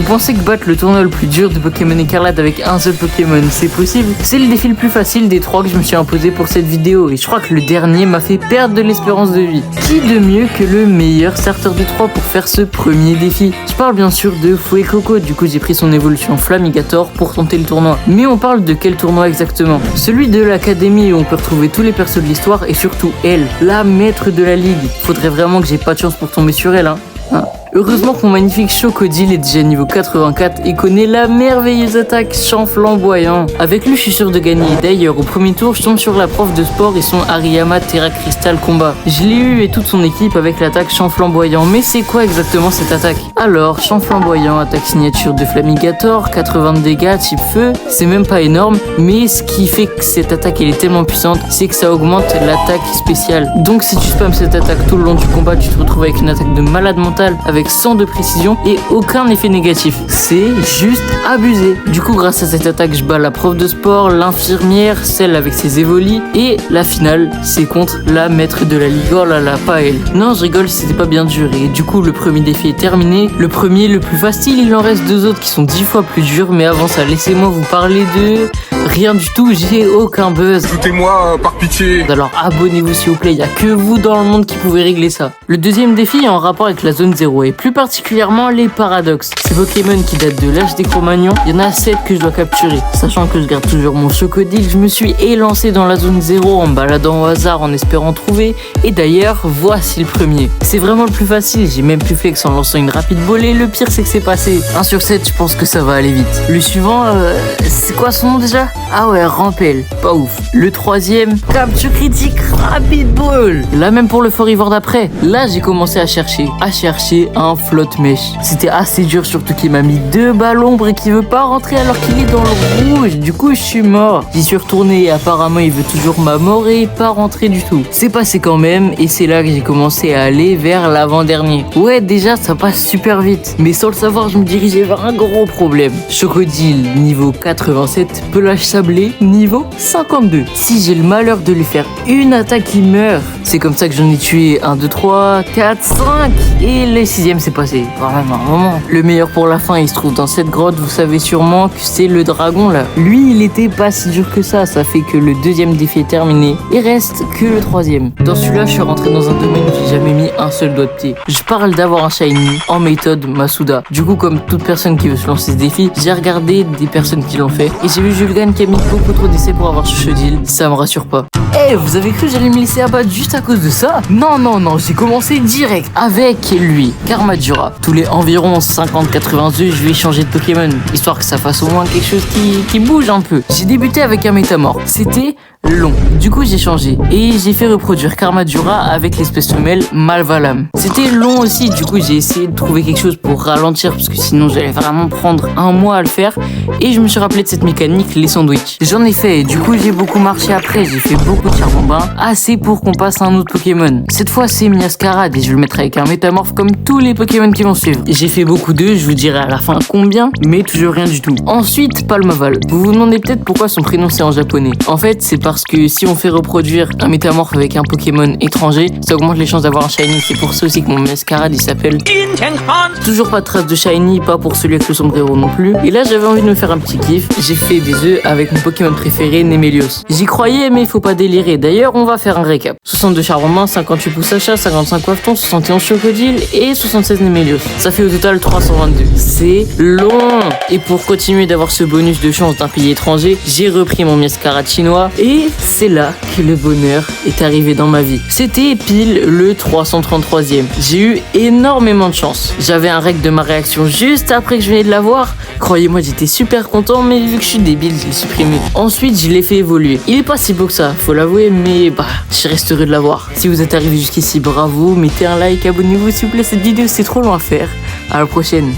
Vous pensez que battre le tournoi le plus dur de Pokémon Écarlate avec un seul Pokémon, c'est possible? C'est le défi le plus facile des 3 que je me suis imposé pour cette vidéo et je crois que le dernier m'a fait perdre de l'espérance de vie. Qui de mieux que le meilleur starter des 3 pour faire ce premier défi? Je parle bien sûr de Fuecoco, du coup j'ai pris son évolution Flamigator pour tenter le tournoi. Mais on parle de quel tournoi exactement? Celui de l'académie où on peut retrouver tous les persos de l'histoire et surtout elle, la maître de la ligue. Faudrait vraiment que j'ai pas de chance pour tomber sur elle, hein. Heureusement que mon magnifique Chocodile est déjà niveau 84 et connaît la merveilleuse attaque Champ Flamboyant. Avec lui, je suis sûr de gagner. D'ailleurs, au premier tour, je tombe sur la prof de sport et son Hariyama Terra Crystal combat. Je l'ai eu et toute son équipe avec l'attaque Champ Flamboyant. Mais c'est quoi exactement cette attaque? Alors, Champ Flamboyant, attaque signature de Flamigator, 80 de dégâts, type feu. C'est même pas énorme, mais ce qui fait que cette attaque elle est tellement puissante, c'est que ça augmente l'attaque spéciale. Donc si tu spams cette attaque tout le long du combat, tu te retrouves avec une attaque de malade mental, avec 100 de précision et aucun effet négatif. C'est juste abusé. Du coup, grâce à cette attaque, je bats la prof de sport, l'infirmière, celle avec ses évolis et la finale, c'est contre la maître de la ligue. Oh là là, pas elle. Non, je rigole, c'était pas bien dur. Et du coup, le premier défi est terminé. Le premier, le plus facile, il en reste 2 autres qui sont 10 fois plus durs. Mais avant ça, laissez-moi vous parler de... Rien du tout, j'ai aucun buzz. Écoutez-moi, par pitié. Alors abonnez-vous s'il vous plaît, il n'y a que vous dans le monde qui pouvez régler ça. Le deuxième défi est en rapport avec la zone 0 et plus particulièrement les paradoxes. Ces Pokémon qui datent de l'âge des Cro-Magnons, il y en a 7 que je dois capturer. Sachant que je garde toujours mon Chocodile, je me suis élancé dans la zone 0 en me baladant au hasard en espérant trouver. Et d'ailleurs, voici le premier. C'est vraiment le plus facile, j'ai même pu flex en lançant une rapide volée. Le pire c'est que c'est passé. 1 sur 7, je pense que ça va aller vite. Le suivant, c'est quoi son nom déjà? Ah ouais, Rampel, pas ouf. Le troisième, capture critique, rapid ball. Là même pour le Forivore d'après, là j'ai commencé à chercher un flotte mèche. C'était assez dur, surtout qu'il m'a mis 2 balles l'ombre et qu'il veut pas rentrer alors qu'il est dans le rouge. Du coup je suis mort. J'y suis retourné et apparemment il veut toujours m'amorer et pas rentrer du tout. C'est passé quand même et c'est là que j'ai commencé à aller vers l'avant-dernier. Ouais, déjà ça passe super vite, mais sans le savoir je me dirigeais vers un gros problème. Chocodile niveau 87, pelage sablé niveau 52. Si j'ai le malheur de lui faire une attaque, il meurt. C'est comme ça que j'en ai tué 1, 2, 3, 4, 5 et le 6ème c'est passé. Vraiment un moment. Le meilleur pour la fin, il se trouve dans cette grotte. Vous savez sûrement que c'est le dragon là. Lui, il était pas si dur que ça. Ça fait que le 2e défi est terminé. Il reste que le 3e. Dans celui-là, je suis rentré dans un domaine où j'ai jamais mis un seul doigt de pied. Je parle d'avoir un shiny en méthode Masuda. Du coup, comme toute personne qui veut se lancer ce défi, j'ai regardé des personnes qui l'ont fait et j'ai vu Julgan qui a mis beaucoup trop d'essais pour avoir Chocodile. Ça me rassure pas. Eh, vous avez cru que j'allais me laisser abattre juste à cause de ça? Non, j'ai commencé direct avec lui, Karmadura. Tous les environ 50-80 œufs, je vais changer de Pokémon, histoire que ça fasse au moins quelque chose qui bouge un peu. J'ai débuté avec un Métamorphe, c'était long. Du coup j'ai changé et j'ai fait reproduire Karmadura avec l'espèce femelle Malvalam. C'était long aussi, du coup j'ai essayé de trouver quelque chose pour ralentir parce que sinon j'allais vraiment prendre un mois à le faire et je me suis rappelé de cette mécanique, les sandwichs. J'en ai fait et du coup j'ai beaucoup marché après, j'ai fait beaucoup de charbon assez pour qu'on passe à un autre Pokémon. Cette fois c'est Miascarade et je vais le mettre avec un Métamorphe comme tous les Pokémon qui vont suivre. J'ai fait beaucoup d'œufs, je vous dirai à la fin combien, mais toujours rien du tout. Ensuite Palmaval. Vous vous demandez peut-être pourquoi son prénom c'est en japonais. En fait c'est parce que si on fait reproduire un Métamorphe avec un Pokémon étranger, ça augmente les chances d'avoir un shiny. C'est pour ça aussi que mon Mascarade il s'appelle toujours pas de trace de shiny, pas pour celui avec le sombrero non plus. Et là j'avais envie de me faire un petit kiff. J'ai fait des œufs avec mon Pokémon préféré Nemelios. J'y croyais mais il faut pas délirer. D'ailleurs on va faire un récap. 62 Charbon, 58 Poussacha, 55 Coiffeton, 71 Chocodile et 76 Nemelios. Ça fait au total 322. C'est long. Et pour continuer d'avoir ce bonus de chance d'un pays étranger, j'ai repris mon Mascarade chinois et c'est là que le bonheur est arrivé dans ma vie. C'était pile le 333e. J'ai eu énormément de chance. J'avais un rec de ma réaction juste après que je venais de l'avoir. Croyez-moi, j'étais super content, mais vu que je suis débile, je l'ai supprimé. Ensuite, je l'ai fait évoluer. Il est pas si beau que ça, faut l'avouer, mais je reste heureux de l'avoir. Si vous êtes arrivé jusqu'ici, bravo, mettez un like, abonnez-vous s'il vous plaît, cette vidéo c'est trop long à faire. À la prochaine.